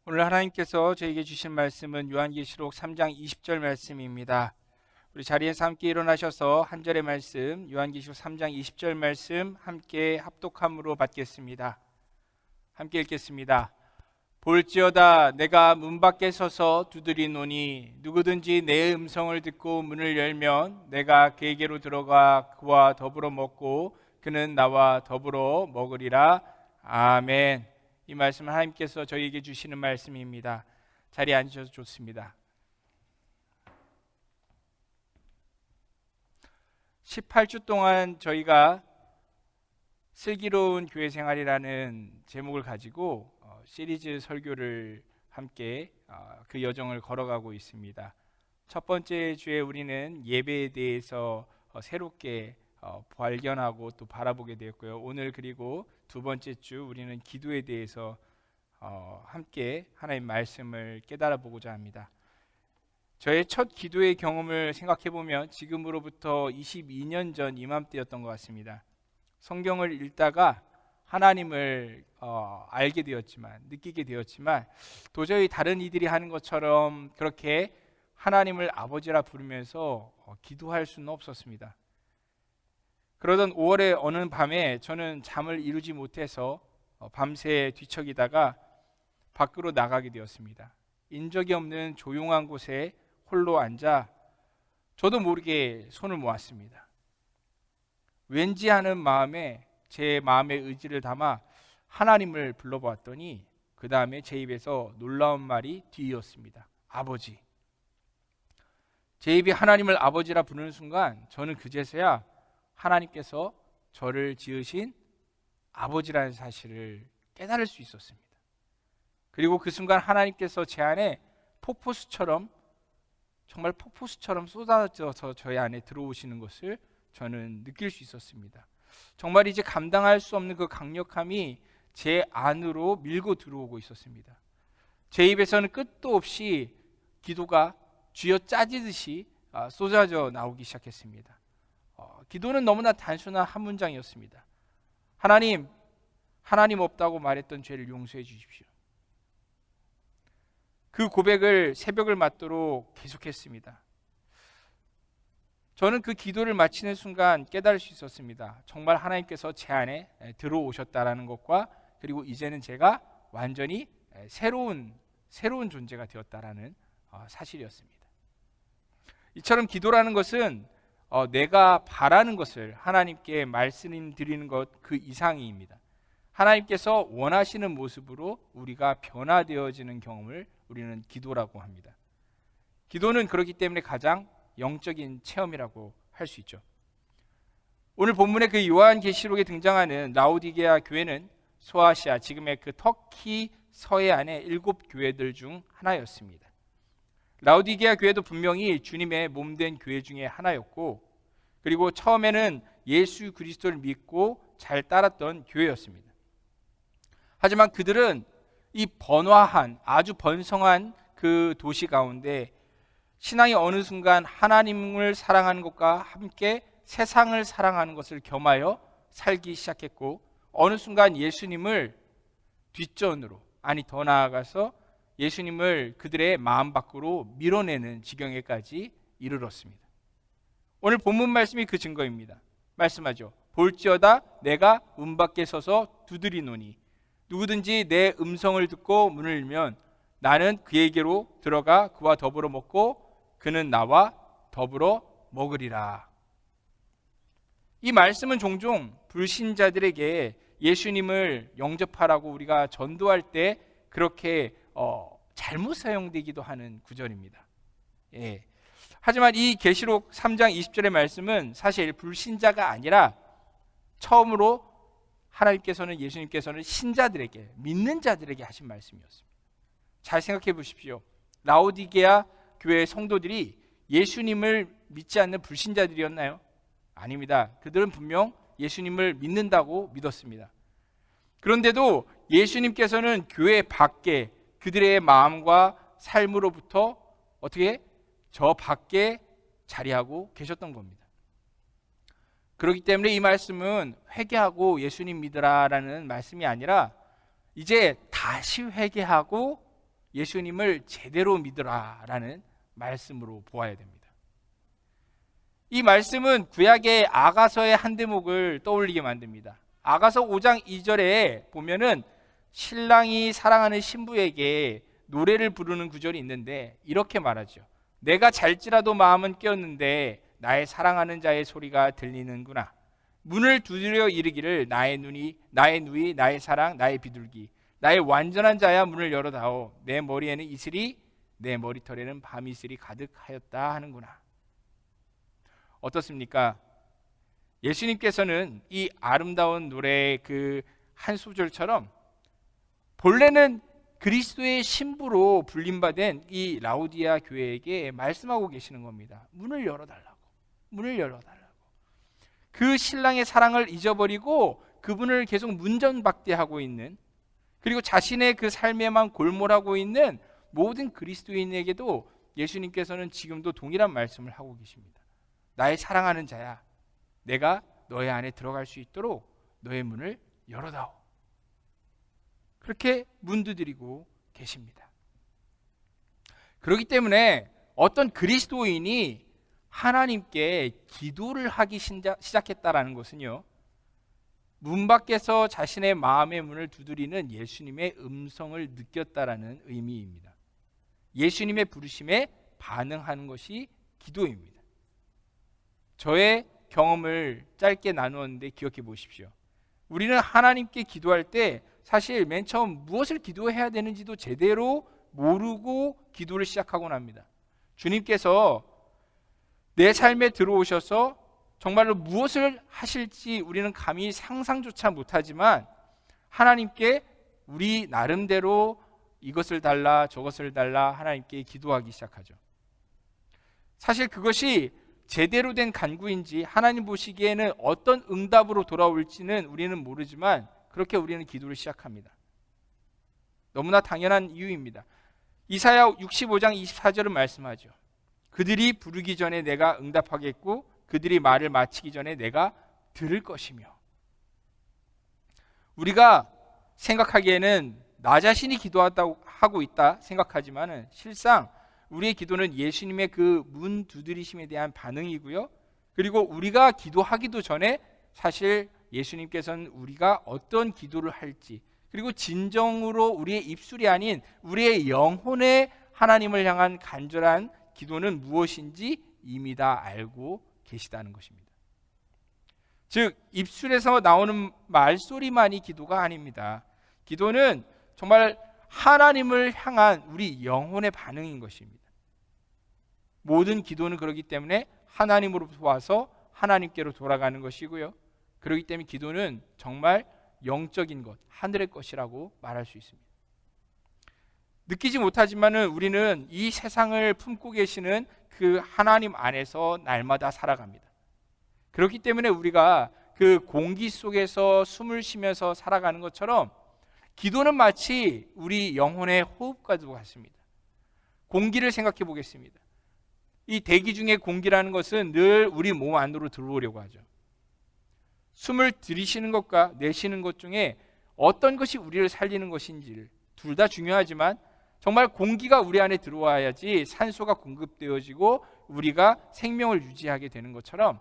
오늘 하나님께서 저에게 주신 말씀은 요한계시록 3장 20절 말씀입니다. 우리 자리에서 함께 일어나셔서 한 절의 말씀, 요한계시록 3장 20절 말씀 함께 합독함으로 받겠습니다. 함께 읽겠습니다. 볼지어다 내가 문 밖에 서서 두드리노니 누구든지 내 음성을 듣고 문을 열면 내가 그에게로 들어가 그와 더불어 먹고 그는 나와 더불어 먹으리라. 아멘. 이 말씀은 하나님께서 저희에게 주시는 말씀입니다. 자리에 앉으셔서 좋습니다. 18주 동안 저희가 슬기로운 교회 생활이라는 제목을 가지고 시리즈 설교를 함께 그 여정을 걸어가고 있습니다. 첫 번째 주에 우리는 예배에 대해서 새롭게 발견하고 또 바라보게 되었고요. 오늘 그리고 두 번째 주 우리는 기도에 대해서 함께 하나님 말씀을 깨달아 보고자 합니다. 저의 첫 기도의 경험을 생각해 보면 지금으로부터 22년 전 이맘때였던 것 같습니다. 성경을 읽다가 하나님을 알게 되었지만, 느끼게 되었지만 도저히 다른 이들이 하는 것처럼 그렇게 하나님을 아버지라 부르면서 기도할 수는 없었습니다. 그러던 5월의 어느 밤에 저는 잠을 이루지 못해서 밤새 뒤척이다가 밖으로 나가게 되었습니다. 인적이 없는 조용한 곳에 홀로 앉아 저도 모르게 손을 모았습니다. 왠지 하는 마음에 제 마음의 의지를 담아 하나님을 불러보았더니 그 다음에 제 입에서 놀라운 말이 뒤이었습니다. 아버지. 제 입이 하나님을 아버지라 부르는 순간 저는 그제서야 하나님께서 저를 지으신 아버지라는 사실을 깨달을 수 있었습니다. 그리고 그 순간 하나님께서 제 안에 폭포수처럼, 정말 폭포수처럼 쏟아져서 저의 안에 들어오시는 것을 저는 느낄 수 있었습니다. 정말 이제 감당할 수 없는 그 강력함이 제 안으로 밀고 들어오고 있었습니다. 제 입에서는 끝도 없이 기도가 쥐어 짜지듯이 쏟아져 나오기 시작했습니다. 기도는 너무나 단순한 한 문장이었습니다. 하나님 없다고 말했던 죄를 용서해 주십시오. 그 고백을 새벽을 맞도록 계속했습니다. 저는 그 기도를 마치는 순간 깨달을 수 있었습니다. 정말 하나님께서 제 안에 들어오셨다라는 것과 그리고 이제는 제가 완전히 새로운 존재가 되었다라는 사실이었습니다. 이처럼 기도라는 것은 내가 바라는 것을 하나님께 말씀드리는 것 그 이상입니다. 하나님께서 원하시는 모습으로 우리가 변화되어지는 경험을 우리는 기도라고 합니다. 기도는 그렇기 때문에 가장 영적인 체험이라고 할 수 있죠. 오늘 본문의 그 요한계시록에 등장하는 라오디게아 교회는 소아시아, 지금의 그 터키 서해안의 7교회들 중 하나였습니다. 라오디게아 교회도 분명히 주님의 몸된 교회 중에 하나였고, 그리고 처음에는 예수 그리스도를 믿고 잘 따랐던 교회였습니다. 하지만 그들은 이 번화한, 아주 번성한 그 도시 가운데 신앙이 어느 순간 하나님을 사랑하는 것과 함께 세상을 사랑하는 것을 겸하여 살기 시작했고, 어느 순간 예수님을 뒷전으로, 아니 더 나아가서 예수님을 그들의 마음 밖으로 밀어내는 지경에까지 이르렀습니다. 오늘 본문 말씀이 그 증거입니다. 말씀하죠. 볼지어다 내가 문 밖에 서서 두드리노니 누구든지 내 음성을 듣고 문을 열면 나는 그에게로 들어가 그와 더불어 먹고 그는 나와 더불어 먹으리라. 이 말씀은 종종 불신자들에게 예수님을 영접하라고 우리가 전도할 때 그렇게 잘못 사용되기도 하는 구절입니다. 하지만 이 계시록 3장 20절의 말씀은 사실 불신자가 아니라 처음으로 하나님께서는, 예수님께서는 신자들에게, 믿는 자들에게 하신 말씀이었습니다. 잘 생각해 보십시오. 라오디게아 교회의 성도들이 예수님을 믿지 않는 불신자들이었나요? 아닙니다. 그들은 분명 예수님을 믿는다고 믿었습니다. 그런데도 예수님께서는 교회 밖에 그들의 마음과 삶으로부터 어떻게 저 밖에 자리하고 계셨던 겁니다. 그렇기 때문에 이 말씀은 회개하고 예수님 믿으라라는 말씀이 아니라 이제 다시 회개하고 예수님을 제대로 믿으라라는 말씀으로 보아야 됩니다. 이 말씀은 구약의 아가서의 한 대목을 떠올리게 만듭니다. 아가서 5장 2절에 보면은 신랑이 사랑하는 신부에게 노래를 부르는 구절이 있는데 이렇게 말하죠. 내가 잘지라도 마음은 깨었는데 나의 사랑하는 자의 소리가 들리는구나. 문을 두드려 이르기를 나의 누이, 나의 사랑, 나의 비둘기, 나의 완전한 자야 문을 열어다오. 내 머리에는 이슬이, 내 머리털에는 밤이슬이 가득하였다 하는구나. 어떻습니까? 예수님께서는 이 아름다운 노래의 그 한 소절처럼 본래는 그리스도의 신부로 불림받은 이 라우디아 교회에게 말씀하고 계시는 겁니다. 문을 열어달라고. 문을 열어달라고. 그 신랑의 사랑을 잊어버리고 그분을 계속 문전박대하고 있는, 그리고 자신의 그 삶에만 골몰하고 있는 모든 그리스도인에게도 예수님께서는 지금도 동일한 말씀을 하고 계십니다. 나의 사랑하는 자야, 내가 너의 안에 들어갈 수 있도록 너의 문을 열어다오. 그렇게 문 두드리고 계십니다. 그렇기 때문에 어떤 그리스도인이 하나님께 기도를 하기 시작했다라는 것은요, 문 밖에서 자신의 마음의 문을 두드리는 예수님의 음성을 느꼈다라는 의미입니다. 예수님의 부르심에 반응하는 것이 기도입니다. 저의 경험을 짧게 나누었는데 기억해 보십시오. 우리는 하나님께 기도할 때 사실 맨 처음 무엇을 기도해야 되는지도 제대로 모르고 기도를 시작하곤 합니다. 주님께서 내 삶에 들어오셔서 정말로 무엇을 하실지 우리는 감히 상상조차 못하지만 하나님께 우리 나름대로 이것을 달라 저것을 달라 하나님께 기도하기 시작하죠. 사실 그것이 제대로 된 간구인지 하나님 보시기에는 어떤 응답으로 돌아올지는 우리는 모르지만 그렇게 우리는 기도를 시작합니다. 너무나 당연한 이유입니다. 이사야 65장 24절은 말씀하죠. 그들이 부르기 전에 내가 응답하겠고 그들이 말을 마치기 전에 내가 들을 것이며. 우리가 생각하기에는 나 자신이 기도하고 있다 생각하지만 실상 우리의 기도는 예수님의 그 문 두드리심에 대한 반응이고요. 그리고 우리가 기도하기도 전에 사실 예수님께서는 우리가 어떤 기도를 할지, 그리고 진정으로 우리의 입술이 아닌 우리의 영혼의 하나님을 향한 간절한 기도는 무엇인지 이미 다 알고 계시다는 것입니다. 즉 입술에서 나오는 말소리만이 기도가 아닙니다. 기도는 정말 하나님을 향한 우리 영혼의 반응인 것입니다. 모든 기도는 그렇기 때문에 하나님으로부터 와서 하나님께로 돌아가는 것이고요. 그렇기 때문에 기도는 정말 영적인 것, 하늘의 것이라고 말할 수 있습니다. 느끼지 못하지만은 우리는 이 세상을 품고 계시는 그 하나님 안에서 날마다 살아갑니다. 그렇기 때문에 우리가 그 공기 속에서 숨을 쉬면서 살아가는 것처럼 기도는 마치 우리 영혼의 호흡과도 같습니다. 공기를 생각해 보겠습니다. 이 대기 중에 공기라는 것은 늘 우리 몸 안으로 들어오려고 하죠. 숨을 들이쉬는 것과 내쉬는 것 중에 어떤 것이 우리를 살리는 것인지를, 둘 다 중요하지만 정말 공기가 우리 안에 들어와야지 산소가 공급되어지고 우리가 생명을 유지하게 되는 것처럼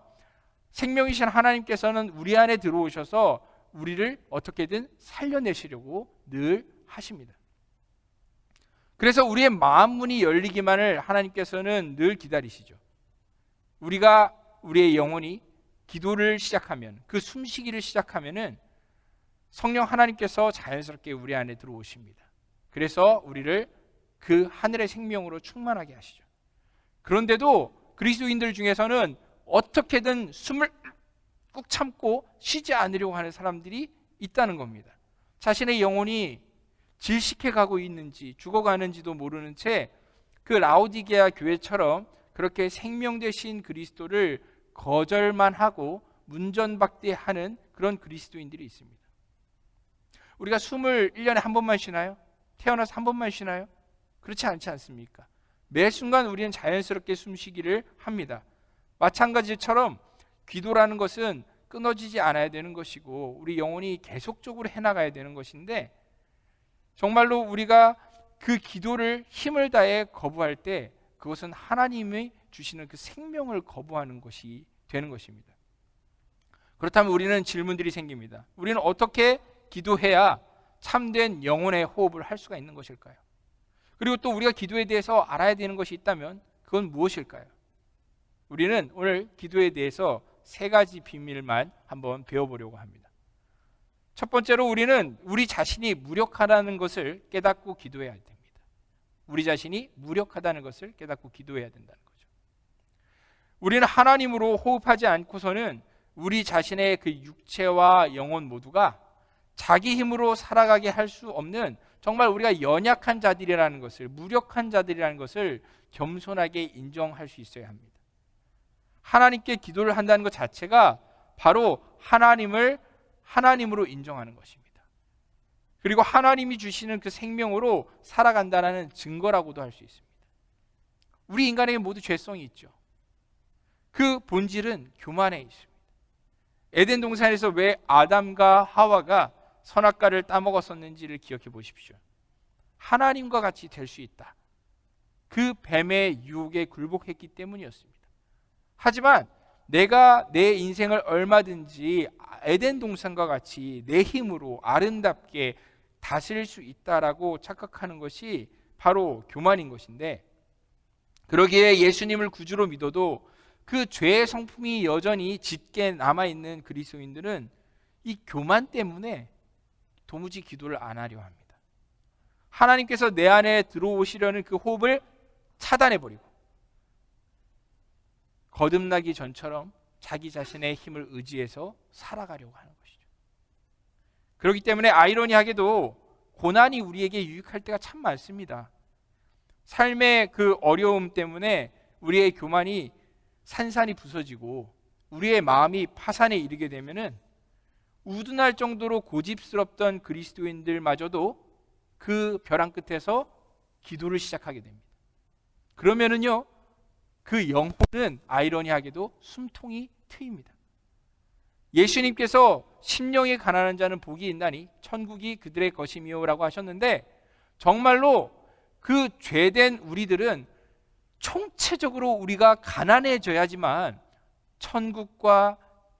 생명이신 하나님께서는 우리 안에 들어오셔서 우리를 어떻게든 살려내시려고 늘 하십니다. 그래서 우리의 마음 문이 열리기만을 하나님께서는 늘 기다리시죠. 우리의 영혼이 기도를 시작하면, 그 숨쉬기를 시작하면은 성령 하나님께서 자연스럽게 우리 안에 들어오십니다. 그래서 우리를 그 하늘의 생명으로 충만하게 하시죠. 그런데도 그리스도인들 중에서는 어떻게든 숨을 꾹 참고 쉬지 않으려고 하는 사람들이 있다는 겁니다. 자신의 영혼이 질식해 가고 있는지 죽어가는지도 모르는 채 그 라오디게아 교회처럼 그렇게 생명 되신 그리스도를 거절만 하고 문전박대하는 그런 그리스도인들이 있습니다. 우리가 숨을 1년에 한 번만 쉬나요? 태어나서 한 번만 쉬나요? 그렇지 않지 않습니까? 매 순간 우리는 자연스럽게 숨쉬기를 합니다. 마찬가지처럼 기도라는 것은 끊어지지 않아야 되는 것이고 우리 영혼이 계속적으로 해나가야 되는 것인데 정말로 우리가 그 기도를 힘을 다해 거부할 때 그것은 하나님이 주시는 그 생명을 거부하는 것이 되는 것입니다. 그렇다면 우리는 질문들이 생깁니다. 우리는 어떻게 기도해야 참된 영혼의 호흡을 할 수가 있는 것일까요? 그리고 또 우리가 기도에 대해서 알아야 되는 것이 있다면 그건 무엇일까요? 우리는 오늘 기도에 대해서 3가지 비밀만 한번 배워보려고 합니다. 첫 번째로 우리는 우리 자신이 무력하다는 것을 깨닫고 기도해야 됩니다. 우리 자신이 무력하다는 것을 깨닫고 기도해야 된다는 거죠. 우리는 하나님으로 호흡하지 않고서는 우리 자신의 그 육체와 영혼 모두가 자기 힘으로 살아가게 할 수 없는 정말 우리가 연약한 자들이라는 것을, 무력한 자들이라는 것을 겸손하게 인정할 수 있어야 합니다. 하나님께 기도를 한다는 것 자체가 바로 하나님으로 인정하는 것입니다. 그리고 하나님이 주시는 그 생명으로 살아간다는 증거라고도 할 수 있습니다. 우리 인간에게 모두 죄성이 있죠. 그 본질은 교만에 있습니다. 에덴 동산에서 왜 아담과 하와가 선악과를 따먹었었는지를 기억해 보십시오. 하나님과 같이 될 수 있다. 그 뱀의 유혹에 굴복했기 때문이었습니다. 하지만 내가 내 인생을 얼마든지 에덴 동산과 같이 내 힘으로 아름답게 다스릴 수 있다라고 착각하는 것이 바로 교만인 것인데, 그러기에 예수님을 구주로 믿어도 그 죄의 성품이 여전히 짙게 남아있는 그리스도인들은 이 교만 때문에 도무지 기도를 안 하려 합니다. 하나님께서 내 안에 들어오시려는 그 호흡을 차단해버리고 거듭나기 전처럼 자기 자신의 힘을 의지해서 살아가려고 하는 것이죠. 그렇기 때문에 아이러니하게도 고난이 우리에게 유익할 때가 참 많습니다. 삶의 그 어려움 때문에 우리의 교만이 산산이 부서지고 우리의 마음이 파산에 이르게 되면은 우둔할 정도로 고집스럽던 그리스도인들마저도 그 벼랑 끝에서 기도를 시작하게 됩니다. 그러면은요, 그 영혼은 아이러니하게도 숨통이 트입니다. 예수님께서 심령이 가난한 자는 복이 있나니 천국이 그들의 것이미요라고 하셨는데, 정말로 그 죄된 우리들은 총체적으로 우리가 가난해져야지만 천국과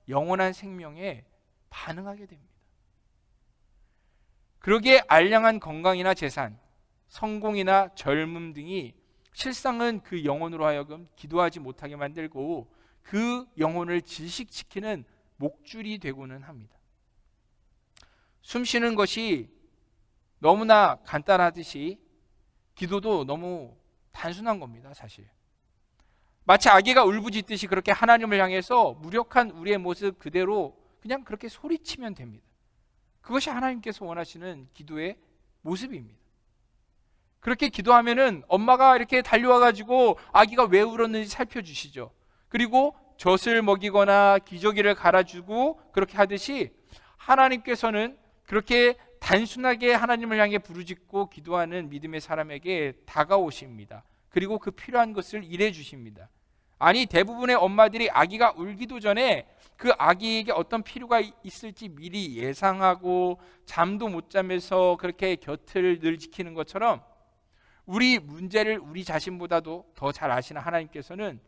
영원한 생명에 반응하게 됩니다. 그러기에 알량한 건강이나 재산, 성공이나 젊음 등이 실상은 그 영혼으로 하여금 기도하지 못하게 만들고 그 영혼을 질식시키는 목줄이 되고는 합니다. 숨 쉬는 것이 너무나 간단하듯이 기도도 너무 단순한 겁니다, 사실. 마치 아기가 울부짖듯이 그렇게 하나님을 향해서 무력한 우리의 모습 그대로 그냥 그렇게 소리치면 됩니다. 그것이 하나님께서 원하시는 기도의 모습입니다. 그렇게 기도하면은 엄마가 이렇게 달려와가지고 아기가 왜 울었는지 살펴주시죠. 그리고 젖을 먹이거나 기저귀를 갈아주고 그렇게 하듯이 하나님께서는 그렇게 단순하게 하나님을 향해 부르짖고 기도하는 믿음의 사람에게 다가오십니다. 그리고 그 필요한 것을 일해 주십니다. 아니, 대부분의 엄마들이 아기가 울기도 전에 그 아기에게 어떤 필요가 있을지 미리 예상하고 잠도 못 자면서 그렇게 곁을 늘 지키는 것처럼 우리 문제를 우리 자신보다도 더 잘 아시는 하나님께서는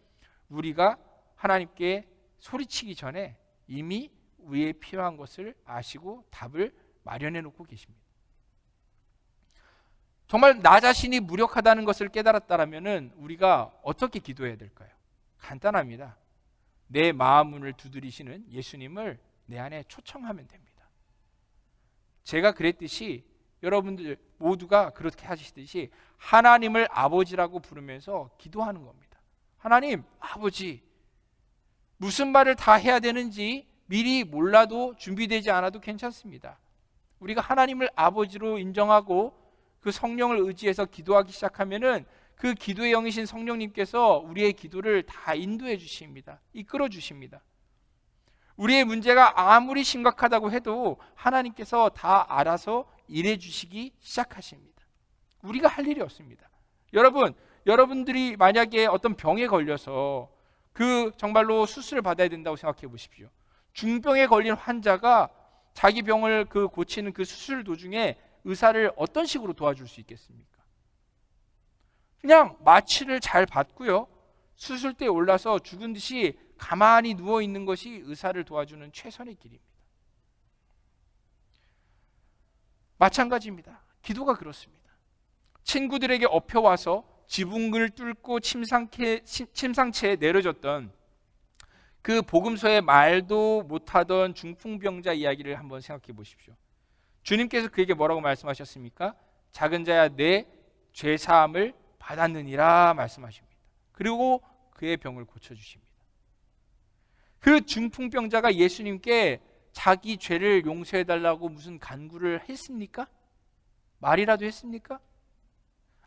우리가 하나님께 소리치기 전에 이미 우리의 필요한 것을 아시고 답을 마련해 놓고 계십니다. 정말 나 자신이 무력하다는 것을 깨달았다면 우리가 어떻게 기도해야 될까요? 간단합니다. 내 마음 문을 두드리시는 예수님을 내 안에 초청하면 됩니다. 제가 그랬듯이 여러분들 모두가 그렇게 하시듯이 하나님을 아버지라고 부르면서 기도하는 겁니다. 하나님, 아버지, 무슨 말을 다 해야 되는지 미리 몰라도 준비되지 않아도 괜찮습니다. 우리가 하나님을 아버지로 인정하고 그 성령을 의지해서 기도하기 시작하면은 그 기도의 영이신 성령님께서 우리의 기도를 다 인도해 주십니다. 이끌어 주십니다. 우리의 문제가 아무리 심각하다고 해도 하나님께서 다 알아서 일해 주시기 시작하십니다. 우리가 할 일이 없습니다. 여러분들이 만약에 어떤 병에 걸려서 그 정말로 수술을 받아야 된다고 생각해 보십시오. 중병에 걸린 환자가 자기 병을 고치는 그 수술 도중에 의사를 어떤 식으로 도와줄 수 있겠습니까? 그냥 마취를 잘 받고요. 수술대에 올라서 죽은 듯이 가만히 누워 있는 것이 의사를 도와주는 최선의 길입니다. 마찬가지입니다. 기도가 그렇습니다. 친구들에게 엎혀와서 지붕을 뚫고 침상체에 내려졌던 그 복음서의 말도 못하던 중풍병자 이야기를 한번 생각해 보십시오. 주님께서 그에게 뭐라고 말씀하셨습니까? 작은 자야 내 죄사함을 받았느니라 말씀하십니다. 그리고 그의 병을 고쳐주십니다. 그 중풍병자가 예수님께 자기 죄를 용서해달라고 무슨 간구를 했습니까? 말이라도 했습니까?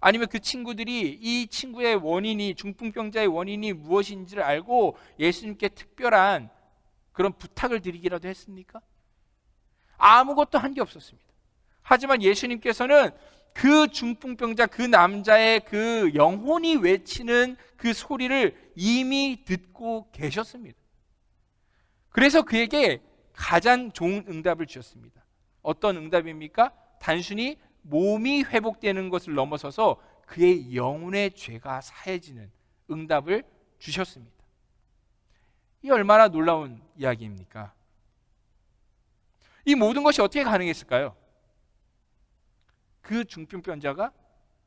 아니면 그 친구들이 이 친구의 원인이, 중풍병자의 원인이 무엇인지를 알고 예수님께 특별한 그런 부탁을 드리기라도 했습니까? 아무것도 한 게 없었습니다. 하지만 예수님께서는 그 중풍병자, 그 남자의 그 영혼이 외치는 그 소리를 이미 듣고 계셨습니다. 그래서 그에게 가장 좋은 응답을 주셨습니다. 어떤 응답입니까? 단순히 몸이 회복되는 것을 넘어서서 그의 영혼의 죄가 사해지는 응답을 주셨습니다. 이 얼마나 놀라운 이야기입니까? 이 모든 것이 어떻게 가능했을까요? 그 중풍병자가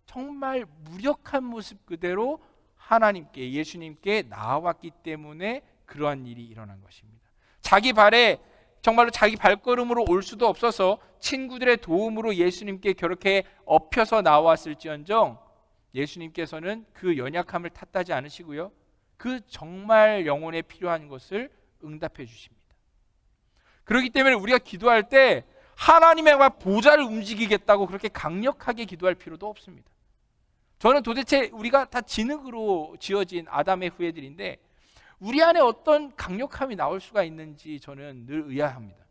정말 무력한 모습 그대로 하나님께, 예수님께 나아왔기 때문에 그러한 일이 일어난 것입니다. 자기 발에 정말로 자기 발걸음으로 올 수도 없어서 친구들의 도움으로 예수님께 그렇게 엎혀서 나왔을지언정 예수님께서는 그 연약함을 탓하지 않으시고요, 그 정말 영혼에 필요한 것을 응답해 주십니다. 그렇기 때문에 우리가 기도할 때 하나님의 보좌를 움직이겠다고 그렇게 강력하게 기도할 필요도 없습니다. 저는 도대체 우리가 다 진흙으로 지어진 아담의 후예들인데 우리 안에 어떤 강력함이 나올 수가 있는지 저는 늘 의아합니다.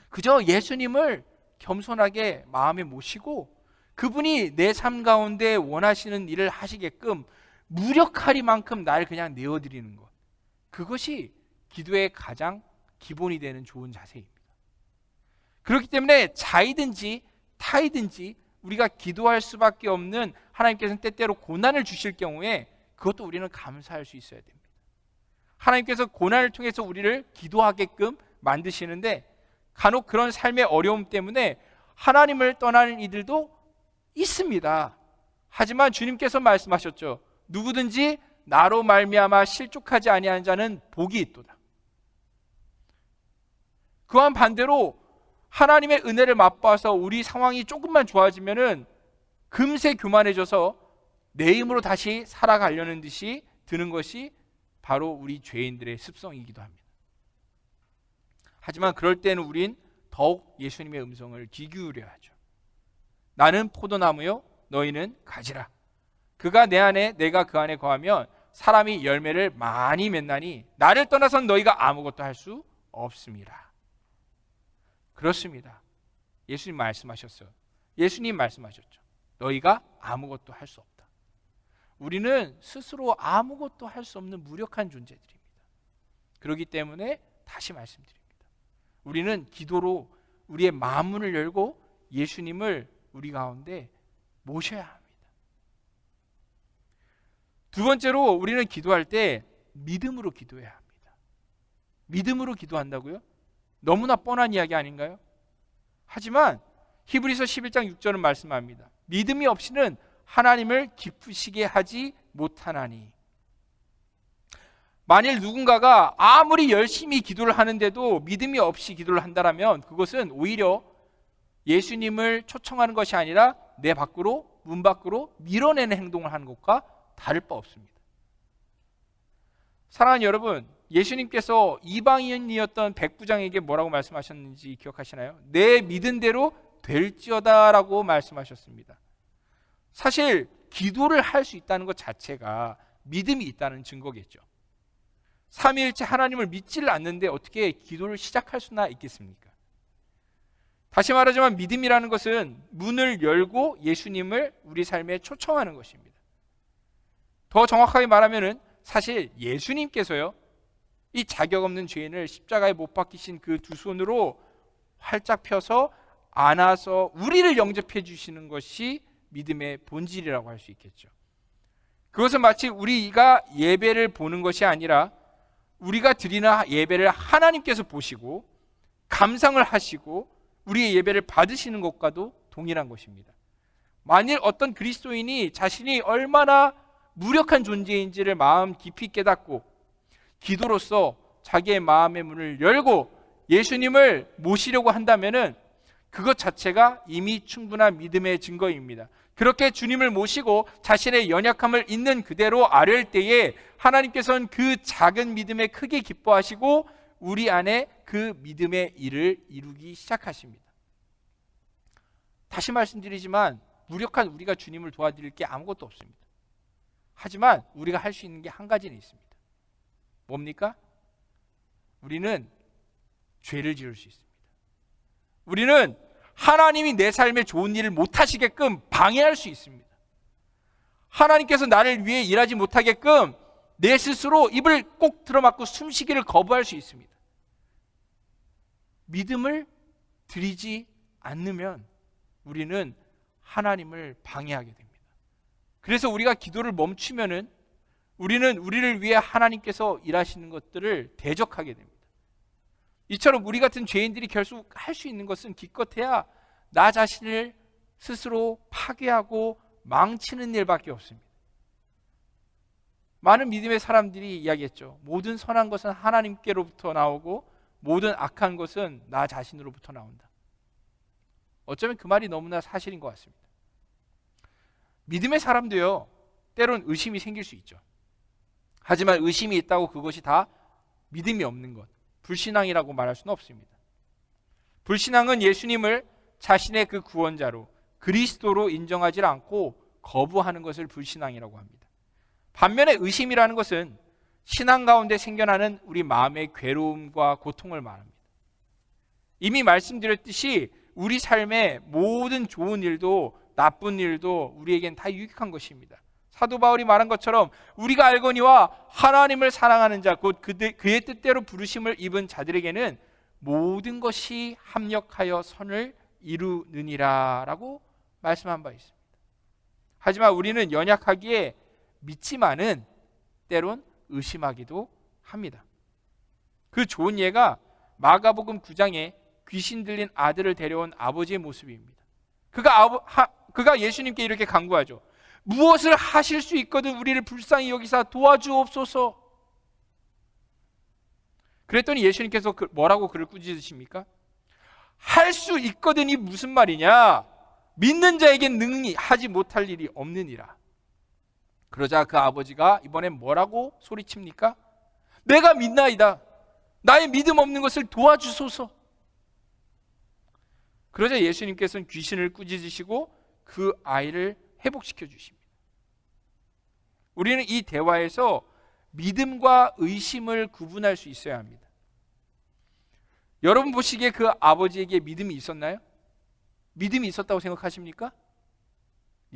그저 예수님을 겸손하게 마음에 모시고 그분이 내 삶 가운데 원하시는 일을 하시게끔 무력하리만큼 날 그냥 내어드리는 것, 그것이 기도의 가장 기본이 되는 좋은 자세입니다. 그렇기 때문에 자이든지 타이든지 우리가 기도할 수밖에 없는, 하나님께서는 때때로 고난을 주실 경우에 그것도 우리는 감사할 수 있어야 됩니다. 하나님께서 고난을 통해서 우리를 기도하게끔 만드시는데 간혹 그런 삶의 어려움 때문에 하나님을 떠나는 이들도 있습니다. 하지만 주님께서 말씀하셨죠. 누구든지 나로 말미암아 실족하지 아니하는 자는 복이 있도다. 그와 반대로 하나님의 은혜를 맛봐서 우리 상황이 조금만 좋아지면은 금세 교만해져서 내 힘으로 다시 살아가려는 듯이 드는 것이 바로 우리 죄인들의 습성이기도 합니다. 하지만 그럴 때는 우린 더욱 예수님의 음성을 귀 기울여야 하죠. 나는 포도나무요 너희는 가지라. 그가 내 안에 내가 그 안에 거하면 사람이 열매를 많이 맺나니 나를 떠나선 너희가 아무것도 할 수 없습니다. 그렇습니다. 예수님 말씀하셨어요. 예수님 말씀하셨죠. 너희가 아무것도 할 수 없다. 우리는 스스로 아무것도 할 수 없는 무력한 존재들입니다. 그렇기 때문에 다시 말씀드립니다. 우리는 기도로 우리의 마음문을 열고 예수님을 우리 가운데 모셔야 합니다. 두 번째로 우리는 기도할 때 믿음으로 기도해야 합니다. 믿음으로 기도한다고요? 너무나 뻔한 이야기 아닌가요? 하지만 히브리서 11장 6절은 말씀합니다. 믿음이 없이는 하나님을 기쁘시게 하지 못하나니. 만일 누군가가 아무리 열심히 기도를 하는데도 믿음이 없이 기도를 한다면 그것은 오히려 예수님을 초청하는 것이 아니라 내 밖으로, 문 밖으로 밀어내는 행동을 하는 것과 다를 바 없습니다. 사랑하는 여러분, 예수님께서 이방인이었던 백부장에게 뭐라고 말씀하셨는지 기억하시나요? 내 믿은 대로 될지어다라고 말씀하셨습니다. 사실 기도를 할 수 있다는 것 자체가 믿음이 있다는 증거겠죠. 삼위일체 하나님을 믿지를 않는데 어떻게 기도를 시작할 수나 있겠습니까? 다시 말하자면 믿음이라는 것은 문을 열고 예수님을 우리 삶에 초청하는 것입니다. 더 정확하게 말하면은 사실 예수님께서요, 이 자격 없는 죄인을 십자가에 못 박히신 그 두 손으로 활짝 펴서 안아서 우리를 영접해 주시는 것이 믿음의 본질이라고 할 수 있겠죠. 그것은 마치 우리가 예배를 보는 것이 아니라 우리가 드리는 예배를 하나님께서 보시고 감상을 하시고 우리의 예배를 받으시는 것과도 동일한 것입니다. 만일 어떤 그리스도인이 자신이 얼마나 무력한 존재인지를 마음 깊이 깨닫고 기도로서 자기의 마음의 문을 열고 예수님을 모시려고 한다면은 그것 자체가 이미 충분한 믿음의 증거입니다. 그렇게 주님을 모시고 자신의 연약함을 있는 그대로 아뢰을 때에 하나님께서는 그 작은 믿음에 크게 기뻐하시고 우리 안에 그 믿음의 일을 이루기 시작하십니다. 다시 말씀드리지만 무력한 우리가 주님을 도와드릴 게 아무것도 없습니다. 하지만 우리가 할 수 있는 게 한 가지는 있습니다. 뭡니까? 우리는 죄를 지을 수 있습니다. 우리는 하나님이 내 삶에 좋은 일을 못하시게끔 방해할 수 있습니다. 하나님께서 나를 위해 일하지 못하게끔 내 스스로 입을 꼭 틀어막고 숨쉬기를 거부할 수 있습니다. 믿음을 드리지 않으면 우리는 하나님을 방해하게 됩니다. 그래서 우리가 기도를 멈추면은 우리는 우리를 위해 하나님께서 일하시는 것들을 대적하게 됩니다. 이처럼 우리 같은 죄인들이 결국 할 수 있는 것은 기껏해야 나 자신을 스스로 파괴하고 망치는 일밖에 없습니다. 많은 믿음의 사람들이 이야기했죠. 모든 선한 것은 하나님께로부터 나오고 모든 악한 것은 나 자신으로부터 나온다. 어쩌면 그 말이 너무나 사실인 것 같습니다. 믿음의 사람도요, 때론 의심이 생길 수 있죠. 하지만 의심이 있다고 그것이 다 믿음이 없는 것, 불신앙이라고 말할 수는 없습니다. 불신앙은 예수님을 자신의 그 구원자로 그리스도로 인정하지 않고 거부하는 것을 불신앙이라고 합니다. 반면에 의심이라는 것은 신앙 가운데 생겨나는 우리 마음의 괴로움과 고통을 말합니다. 이미 말씀드렸듯이 우리 삶의 모든 좋은 일도 나쁜 일도 우리에겐 다 유익한 것입니다. 사도 바울이 말한 것처럼 우리가 알거니와 하나님을 사랑하는 자 곧 그의 뜻대로 부르심을 입은 자들에게는 모든 것이 합력하여 선을 이루느니라 라고 말씀한 바 있습니다. 하지만 우리는 연약하기에 믿지만은 때론 의심하기도 합니다. 그 좋은 예가 마가복음 9장에 귀신 들린 아들을 데려온 아버지의 모습입니다. 그가 예수님께 이렇게 간구하죠. 무엇을 하실 수 있거든 우리를 불쌍히 여기사 도와주옵소서. 그랬더니 예수님께서 뭐라고 그를 꾸짖으십니까? 할 수 있거든이 무슨 말이냐? 믿는 자에겐 능히 하지 못할 일이 없느니라. 그러자 그 아버지가 이번엔 뭐라고 소리칩니까? 내가 믿나이다. 나의 믿음 없는 것을 도와주소서. 그러자 예수님께서는 귀신을 꾸짖으시고 그 아이를 회복시켜 주십니다. 우리는 이 대화에서 믿음과 의심을 구분할 수 있어야 합니다. 여러분 보시기에 그 아버지에게 믿음이 있었나요? 믿음이 있었다고 생각하십니까?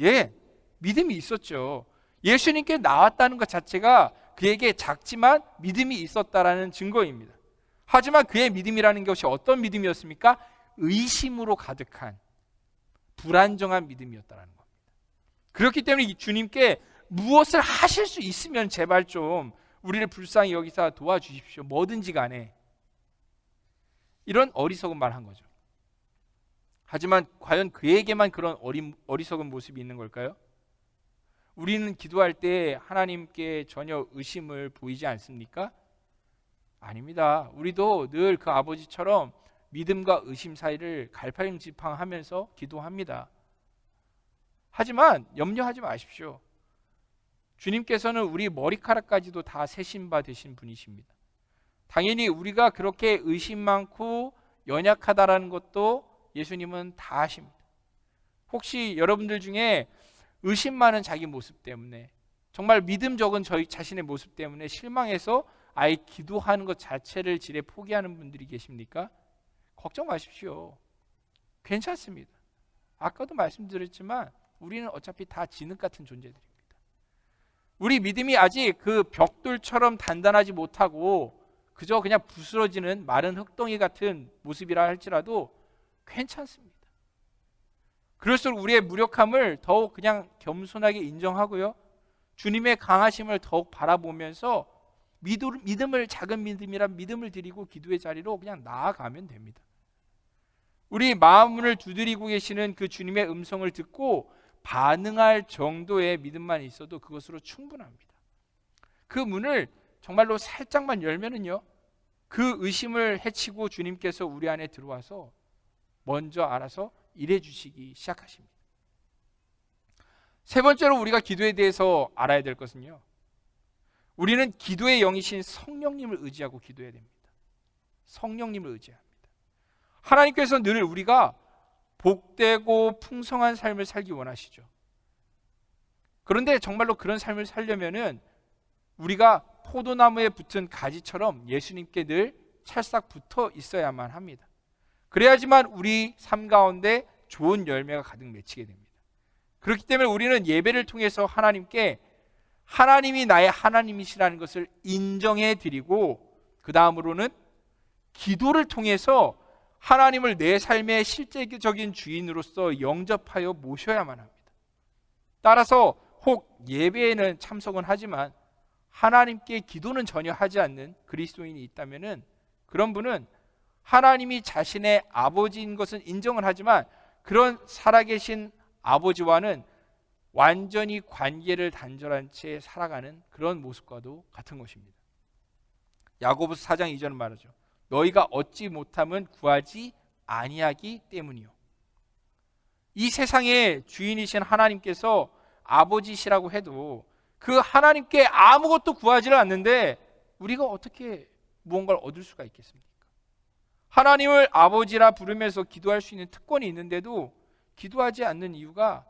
예, 믿음이 있었죠. 예수님께 나왔다는 것 자체가 그에게 작지만 믿음이 있었다라는 증거입니다. 하지만 그의 믿음이라는 것이 어떤 믿음이었습니까? 의심으로 가득한 불안정한 믿음이었다는 겁니다. 그렇기 때문에 주님께 무엇을 하실 수 있으면 제발 좀 우리를 불쌍히 여기사 도와주십시오. 뭐든지 간에. 이런 어리석은 말 한 거죠. 하지만 과연 그에게만 그런 어리석은 모습이 있는 걸까요? 우리는 기도할 때 하나님께 전혀 의심을 보이지 않습니까? 아닙니다. 우리도 늘 그 아버지처럼 믿음과 의심 사이를 갈팡질팡하면서 기도합니다. 하지만 염려하지 마십시오. 주님께서는 우리 머리카락까지도 다 세신 바 되신 분이십니다. 당연히 우리가 그렇게 의심 많고 연약하다라는 것도 예수님은 다 아십니다. 혹시 여러분들 중에 의심 많은 자기 모습 때문에 정말 믿음 적은 저희 자신의 모습 때문에 실망해서 아예 기도하는 것 자체를 지레 포기하는 분들이 계십니까? 걱정 마십시오. 괜찮습니다. 아까도 말씀드렸지만 우리는 어차피 다 진흙 같은 존재들입니다. 우리 믿음이 아직 그 벽돌처럼 단단하지 못하고 그저 그냥 부스러지는 마른 흙덩이 같은 모습이라 할지라도 괜찮습니다. 그럴수록 우리의 무력함을 더욱 그냥 겸손하게 인정하고요. 주님의 강하심을 더욱 바라보면서 믿음을, 작은 믿음이란 믿음을 드리고 기도의 자리로 그냥 나아가면 됩니다. 우리 마음문을 두드리고 계시는 그 주님의 음성을 듣고 반응할 정도의 믿음만 있어도 그것으로 충분합니다. 그 문을 정말로 살짝만 열면은요, 그 의심을 해치고 주님께서 우리 안에 들어와서 먼저 알아서 일해 주시기 시작하십니다. 세 번째로 우리가 기도에 대해서 알아야 될 것은요, 우리는 기도의 영이신 성령님을 의지하고 기도해야 됩니다. 성령님을 의지합니다. 하나님께서 늘 우리가 복되고 풍성한 삶을 살기 원하시죠. 그런데 정말로 그런 삶을 살려면은 우리가 포도나무에 붙은 가지처럼 예수님께 늘 찰싹 붙어 있어야만 합니다. 그래야지만 우리 삶 가운데 좋은 열매가 가득 맺히게 됩니다. 그렇기 때문에 우리는 예배를 통해서 하나님께 하나님이 나의 하나님이시라는 것을 인정해 드리고, 그 다음으로는 기도를 통해서 하나님을 내 삶의 실제적인 주인으로서 영접하여 모셔야만 합니다. 따라서 혹 예배에는 참석은 하지만 하나님께 기도는 전혀 하지 않는 그리스도인이 있다면은, 그런 분은 하나님이 자신의 아버지인 것은 인정을 하지만 그런 살아계신 아버지와는 완전히 관계를 단절한 채 살아가는 그런 모습과도 같은 것입니다. 야고보서 4장 2절은 말하죠. 너희가 얻지 못함은 구하지 아니하기 때문이요. 이 세상의 주인이신 하나님께서 아버지시라고 해도 그 하나님께 아무것도 구하지를 않는데 우리가 어떻게 무언가를 얻을 수가 있겠습니까? 하나님을 아버지라 부르면서 기도할 수 있는 특권이 있는데도 기도하지 않는 이유가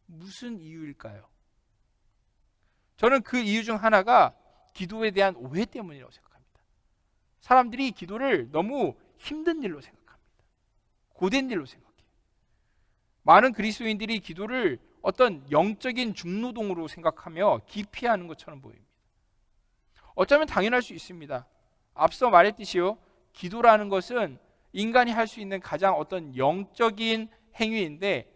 무슨 이유일까요? 저는 그 이유 중 하나가 기도에 대한 오해 때문이라고 생각합니다. 사람들이 기도를 너무 힘든 일로 생각합니다. 고된 일로 생각해요. 많은 그리스도인들이 기도를 어떤 영적인 중노동으로 생각하며 기피하는 것처럼 보입니다. 어쩌면 당연할 수 있습니다. 앞서 말했듯이요, 기도라는 것은 인간이 할 수 있는 가장 어떤 영적인 행위인데,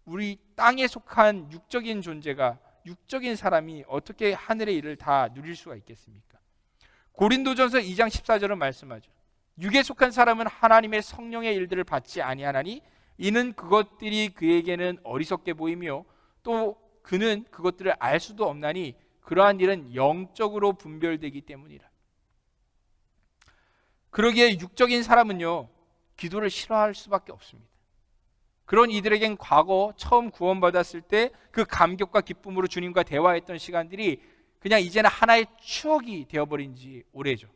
우리 땅에 속한 육적인 존재가, 육적인 사람이 어떻게 하늘의 일을 다 누릴 수가 있겠습니까? 고린도전서 2장 14절은 말씀하죠. 육에 속한 사람은 하나님의 성령의 일들을 받지 아니하나니 이는 그것들이 그에게는 어리석게 보이며 또 그는 그것들을 알 수도 없나니 그러한 일은 영적으로 분별되기 때문이라. 그러기에 육적인 사람은요, 기도를 싫어할 수밖에 없습니다. 그런 이들에겐 과거 처음 구원받았을 때 그 감격과 기쁨으로 주님과 대화했던 시간들이 그냥 이제는 하나의 추억이 되어버린 지 오래죠.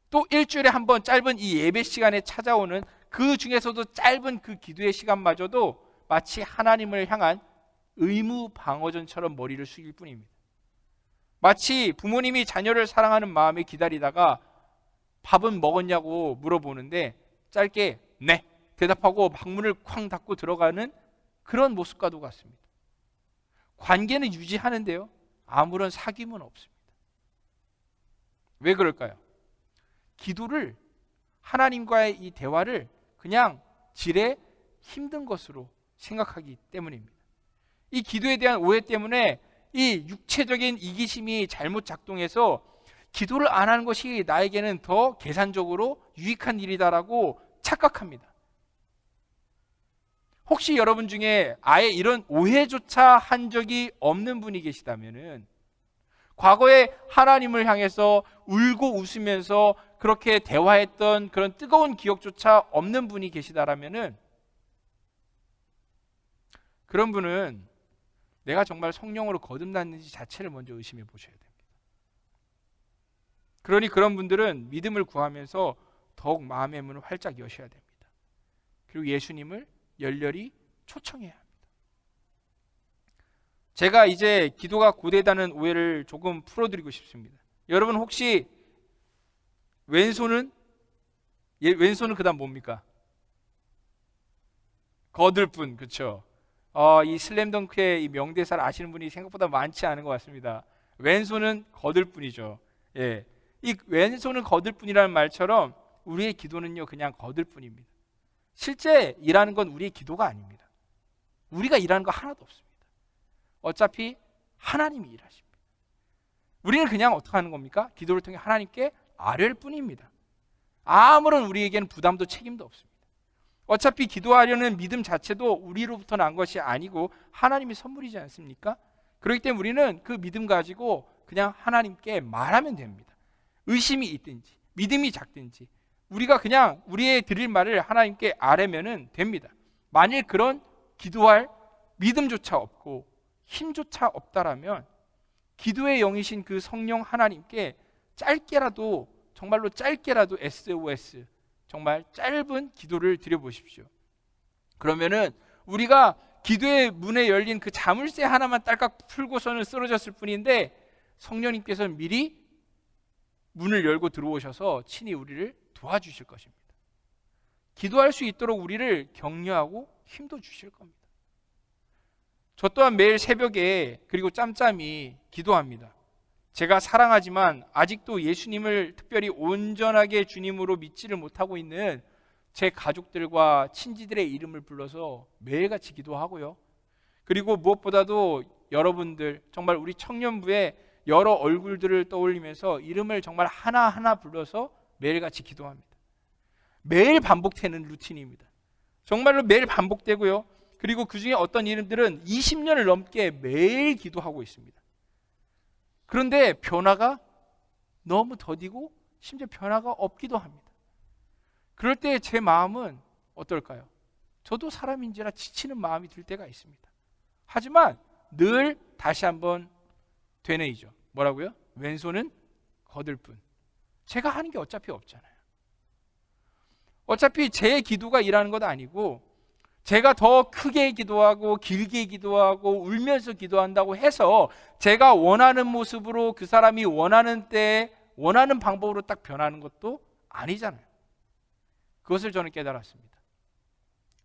또 일주일에 한 번 짧은 이 예배 시간에 찾아오는 그 중에서도 짧은 그 기도의 시간마저도 마치 하나님을 향한 의무 방어전처럼 머리를 숙일 뿐입니다. 마치 부모님이 자녀를 사랑하는 마음에 기다리다가 밥은 먹었냐고 물어보는데 짧게 네 대답하고 방문을 쾅 닫고 들어가는 그런 모습과도 같습니다. 관계는 유지하는데요, 아무런 사귐은 없습니다. 왜 그럴까요? 기도를, 하나님과의 이 대화를 그냥 지레 힘든 것으로 생각하기 때문입니다. 이 기도에 대한 오해 때문에 이 육체적인 이기심이 잘못 작동해서 기도를 안 하는 것이 나에게는 더 계산적으로 유익한 일이다라고 착각합니다. 혹시 여러분 중에 아예 이런 오해조차 한 적이 없는 분이 계시다면은, 과거에 하나님을 향해서 울고 웃으면서 그렇게 대화했던 그런 뜨거운 기억조차 없는 분이 계시다라면은, 그런 분은 내가 정말 성령으로 거듭났는지 자체를 먼저 의심해 보셔야 됩니다. 그러니 그런 분들은 믿음을 구하면서 더욱 마음의 문을 활짝 여셔야 됩니다. 그리고 예수님을 열렬히 초청해야 합니다. 제가 이제 기도가 고되다는 오해를 조금 풀어드리고 싶습니다. 여러분 혹시 왼손은 그다음 뭡니까? 거들뿐, 그렇죠? 이 슬램덩크의 이 명대사를 아시는 분이 생각보다 많지 않은 것 같습니다. 왼손은 거들뿐이죠. 예, 이 왼손은 거들뿐이라는 말처럼 우리의 기도는요 그냥 거들뿐입니다. 실제 일하는 건 우리의 기도가 아닙니다. 우리가 일하는 거 하나도 없습니다. 어차피 하나님이 일하십니다. 우리는 그냥 어떻게 하는 겁니까? 기도를 통해 하나님께 아뢰일 뿐입니다. 아무런 우리에게는 부담도 책임도 없습니다. 어차피 기도하려는 믿음 자체도 우리로부터 난 것이 아니고 하나님의 선물이지 않습니까? 그렇기 때문에 우리는 그 믿음 가지고 그냥 하나님께 말하면 됩니다. 의심이 있든지 믿음이 작든지 우리가 그냥 우리의 드릴 말을 하나님께 아뢰면 됩니다. 만일 그런 기도할 믿음조차 없고 힘조차 없다라면 기도의 영이신 그 성령 하나님께 짧게라도, 정말로 짧게라도 SOS, 정말 짧은 기도를 드려보십시오. 그러면은 우리가 기도의 문에 열린 그 자물쇠 하나만 딸깍 풀고서는 쓰러졌을 뿐인데 성령님께서는 미리 문을 열고 들어오셔서 친히 우리를 도와주실 것입니다. 기도할 수 있도록 우리를 격려하고 힘도 주실 겁니다. 저 또한 매일 새벽에 그리고 짬짬이 기도합니다. 제가 사랑하지만 아직도 예수님을 특별히 온전하게 주님으로 믿지를 못하고 있는 제 가족들과 친지들의 이름을 불러서 매일같이 기도하고요. 그리고 무엇보다도 여러분들, 정말 우리 청년부의 여러 얼굴들을 떠올리면서 이름을 정말 하나하나 불러서 매일같이 기도합니다. 매일 반복되는 루틴입니다. 정말로 매일 반복되고요. 그리고 그 중에 어떤 이름들은 20년을 넘게 매일 기도하고 있습니다. 그런데 변화가 너무 더디고 심지어 변화가 없기도 합니다. 그럴 때 제 마음은 어떨까요? 저도 사람인지라 지치는 마음이 들 때가 있습니다. 하지만 늘 다시 한번 되뇌이죠. 뭐라고요? 왼손은 거들 뿐. 제가 하는 게 어차피 없잖아요. 어차피 제 기도가 일하는 것 아니고 제가 더 크게 기도하고 길게 기도하고 울면서 기도한다고 해서 제가 원하는 모습으로 그 사람이 원하는 때에 원하는 방법으로 딱 변하는 것도 아니잖아요. 그것을 저는 깨달았습니다.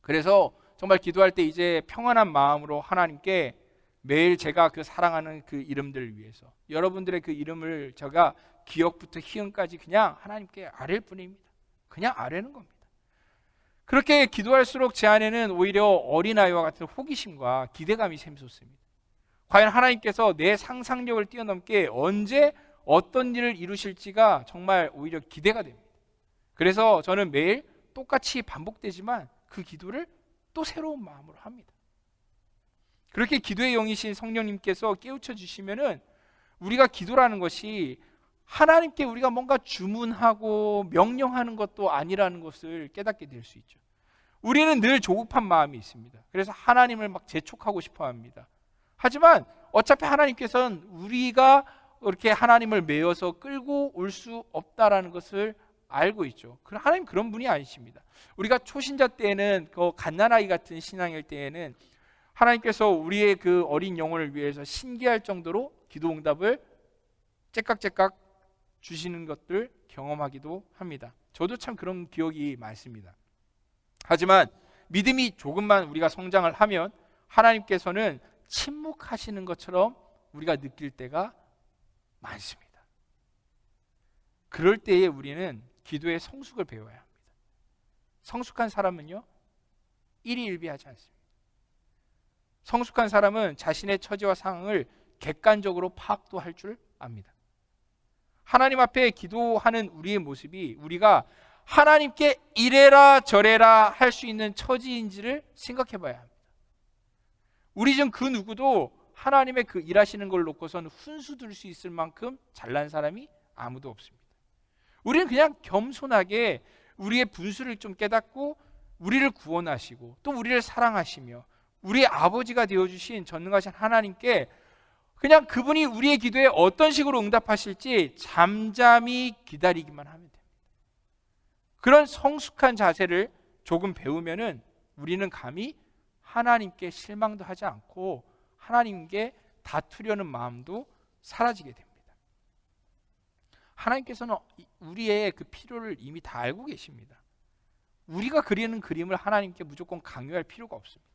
그래서 정말 기도할 때 이제 평안한 마음으로 하나님께 매일 제가 그 사랑하는 그 이름들을 위해서 여러분들의 그 이름을 제가 기억부터 희응까지 그냥 하나님께 아뢰일 뿐입니다. 그냥 아뢰는 겁니다. 그렇게 기도할수록 제 안에는 오히려 어린아이와 같은 호기심과 기대감이 샘솟습니다. 과연 하나님께서 내 상상력을 뛰어넘게 언제 어떤 일을 이루실지가 정말 오히려 기대가 됩니다. 그래서 저는 매일 똑같이 반복되지만 그 기도를 또 새로운 마음으로 합니다. 그렇게 기도의 영이신 성령님께서 깨우쳐 주시면은 우리가 기도라는 것이 하나님께 우리가 뭔가 주문하고 명령하는 것도 아니라는 것을 깨닫게 될 수 있죠. 우리는 늘 조급한 마음이 있습니다. 그래서 하나님을 막 재촉하고 싶어 합니다. 하지만 어차피 하나님께서는 우리가 그렇게 하나님을 메어서 끌고 올 수 없다라는 것을 알고 있죠. 하나님 그런 분이 아니십니다. 우리가 초신자 때에는 그 갓난아이 같은 신앙일 때에는 하나님께서 우리의 그 어린 영혼을 위해서 신기할 정도로 기도 응답을 째깍째깍 주시는 것들 경험하기도 합니다. 저도 참 그런 기억이 많습니다. 하지만 믿음이 조금만 우리가 성장을 하면 하나님께서는 침묵하시는 것처럼 우리가 느낄 때가 많습니다. 그럴 때에 우리는 기도의 성숙을 배워야 합니다. 성숙한 사람은요, 일희일비하지 않습니다. 성숙한 사람은 자신의 처지와 상황을 객관적으로 파악도 할 줄 압니다. 하나님 앞에 기도하는 우리의 모습이 우리가 하나님께 이래라 저래라 할 수 있는 처지인지를 생각해 봐야 합니다. 우리 중 그 누구도 하나님의 그 일하시는 걸 놓고서는 훈수 둘 수 있을 만큼 잘난 사람이 아무도 없습니다. 우리는 그냥 겸손하게 우리의 분수를 좀 깨닫고 우리를 구원하시고 또 우리를 사랑하시며 우리의 아버지가 되어주신 전능하신 하나님께 그냥 그분이 우리의 기도에 어떤 식으로 응답하실지 잠잠히 기다리기만 하면 됩니다. 그런 성숙한 자세를 조금 배우면은 우리는 감히 하나님께 실망도 하지 않고 하나님께 다투려는 마음도 사라지게 됩니다. 하나님께서는 우리의 그 필요를 이미 다 알고 계십니다. 우리가 그리는 그림을 하나님께 무조건 강요할 필요가 없습니다.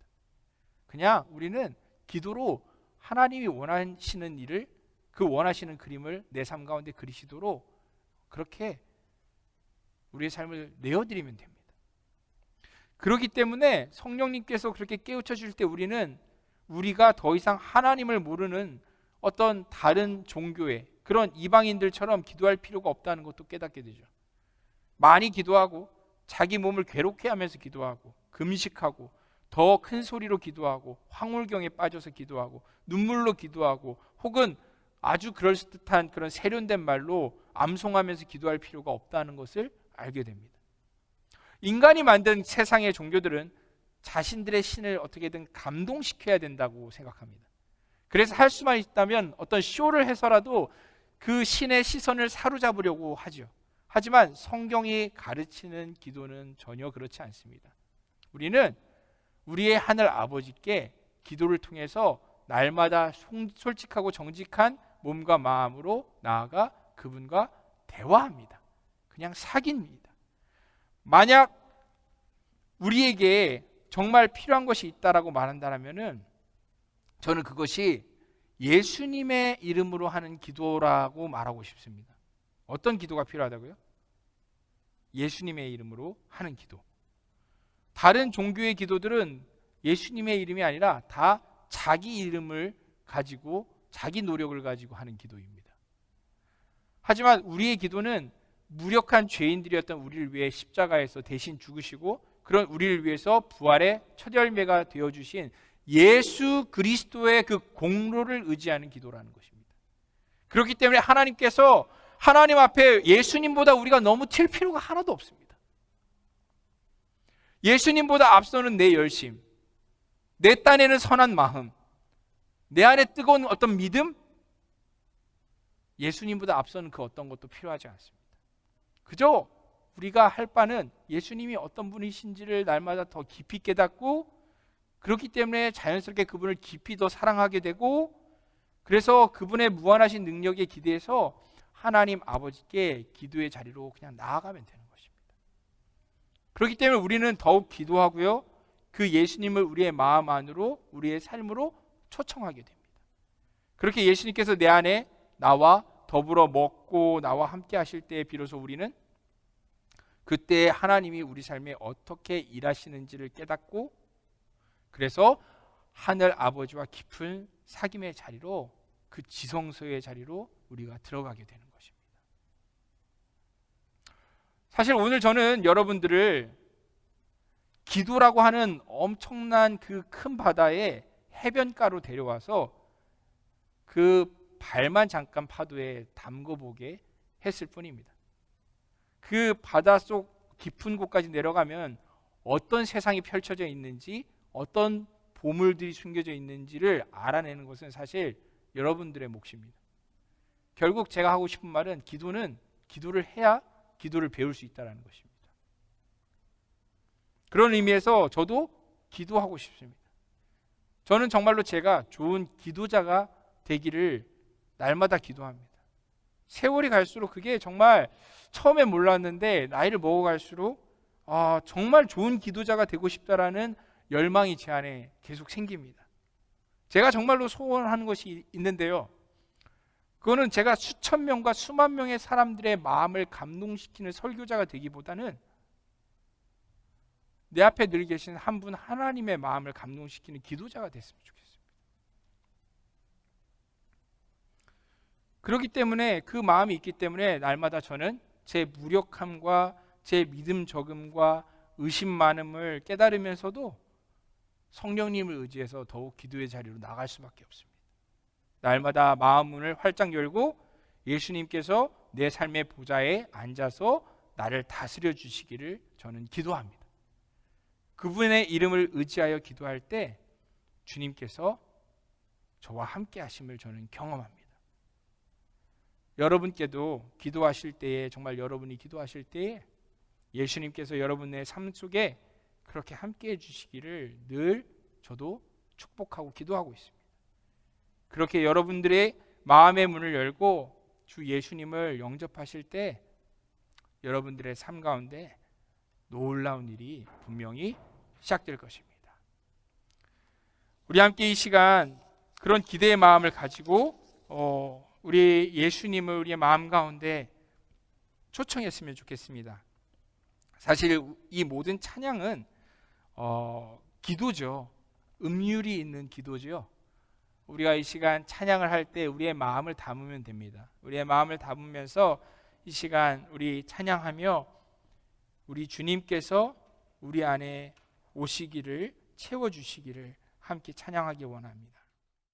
그냥 우리는 기도로 하나님이 원하시는 일을, 그 원하시는 그림을 내 삶 가운데 그리시도록 그렇게 우리의 삶을 내어드리면 됩니다. 그렇기 때문에 성령님께서 그렇게 깨우쳐 주실 때 우리는 우리가 더 이상 하나님을 모르는 어떤 다른 종교의 그런 이방인들처럼 기도할 필요가 없다는 것도 깨닫게 되죠. 많이 기도하고 자기 몸을 괴롭게 하면서 기도하고 금식하고 더 큰 소리로 기도하고 황홀경에 빠져서 기도하고 눈물로 기도하고 혹은 아주 그럴듯한 그런 세련된 말로 암송하면서 기도할 필요가 없다는 것을 알게 됩니다. 인간이 만든 세상의 종교들은 자신들의 신을 어떻게든 감동시켜야 된다고 생각합니다. 그래서 할 수만 있다면 어떤 쇼를 해서라도 그 신의 시선을 사로잡으려고 하죠. 하지만 성경이 가르치는 기도는 전혀 그렇지 않습니다. 우리는 우리의 하늘 아버지께 기도를 통해서 날마다 솔직하고 정직한 몸과 마음으로 나아가 그분과 대화합니다. 그냥 사귑니다. 만약 우리에게 정말 필요한 것이 있다라고 말한다면은 저는 그것이 예수님의 이름으로 하는 기도라고 말하고 싶습니다. 어떤 기도가 필요하다고요? 예수님의 이름으로 하는 기도. 다른 종교의 기도들은 예수님의 이름이 아니라 다 자기 이름을 가지고 자기 노력을 가지고 하는 기도입니다. 하지만 우리의 기도는 무력한 죄인들이었던 우리를 위해 십자가에서 대신 죽으시고 그런 우리를 위해서 부활의 첫 열매가 되어주신 예수 그리스도의 그 공로를 의지하는 기도라는 것입니다. 그렇기 때문에 하나님께서 하나님 앞에 예수님보다 우리가 너무 튈 필요가 하나도 없습니다. 예수님보다 앞서는 내 열심, 내 딴에는 선한 마음, 내 안에 뜨거운 어떤 믿음, 예수님보다 앞서는 그 어떤 것도 필요하지 않습니다. 그저 우리가 할 바는 예수님이 어떤 분이신지를 날마다 더 깊이 깨닫고 그렇기 때문에 자연스럽게 그분을 깊이 더 사랑하게 되고 그래서 그분의 무한하신 능력에 기대해서 하나님 아버지께 기도의 자리로 그냥 나아가면 되는 것입니다. 그렇기 때문에 우리는 더욱 기도하고요. 그 예수님을 우리의 마음 안으로 우리의 삶으로 초청하게 됩니다. 그렇게 예수님께서 내 안에 나와 더불어 먹고 나와 함께 하실 때에 비로소 우리는 그때 하나님이 우리 삶에 어떻게 일하시는지를 깨닫고 그래서 하늘 아버지와 깊은 사귐의 자리로 그 지성소의 자리로 우리가 들어가게 되는 것입니다. 사실 오늘 저는 여러분들을 기도라고 하는 엄청난 그 큰 바다의 해변가로 데려와서 그 발만 잠깐 파도에 담궈보게 했을 뿐입니다. 그 바닷속 깊은 곳까지 내려가면 어떤 세상이 펼쳐져 있는지 어떤 보물들이 숨겨져 있는지를 알아내는 것은 사실 여러분들의 몫입니다. 결국 제가 하고 싶은 말은 기도는 기도를 해야 기도를 배울 수 있다는 것입니다. 그런 의미에서 저도 기도하고 싶습니다. 저는 정말로 제가 좋은 기도자가 되기를 날마다 기도합니다. 세월이 갈수록 그게 정말 처음에 몰랐는데 나이를 먹어갈수록 정말 좋은 기도자가 되고 싶다라는 열망이 제 안에 계속 생깁니다. 제가 정말로 소원하는 것이 있는데요. 그거는 제가 수천 명과 수만 명의 사람들의 마음을 감동시키는 설교자가 되기보다는 내 앞에 늘 계신 한 분 하나님의 마음을 감동시키는 기도자가 됐으면 좋겠습니다. 그렇기 때문에 그 마음이 있기 때문에 날마다 저는 제 무력함과 제 믿음 적음과 의심 많음을 깨달으면서도 성령님을 의지해서 더욱 기도의 자리로 나갈 수밖에 없습니다. 날마다 마음 문을 활짝 열고 예수님께서 내 삶의 보좌에 앉아서 나를 다스려 주시기를 저는 기도합니다. 그분의 이름을 의지하여 기도할 때 주님께서 저와 함께 하심을 저는 경험합니다. 여러분께도 기도하실 때에 정말 여러분이 기도하실 때에 예수님께서 여러분의 삶 속에 그렇게 함께 해주시기를 늘 저도 축복하고 기도하고 있습니다. 그렇게 여러분들의 마음의 문을 열고 주 예수님을 영접하실 때 여러분들의 삶 가운데 놀라운 일이 분명히 시작될 것입니다. 우리 함께 이 시간 그런 기대의 마음을 가지고 우리 예수님을 우리의 마음 가운데 초청했으면 좋겠습니다. 사실 이 모든 찬양은 기도죠. 음률이 있는 기도죠. 우리가 이 시간 찬양을 할 때 우리의 마음을 담으면 됩니다. 우리의 마음을 담으면서 이 시간 우리 찬양하며 우리 주님께서 우리 안에 오시기를, 채워주시기를 함께 찬양하기 원합니다.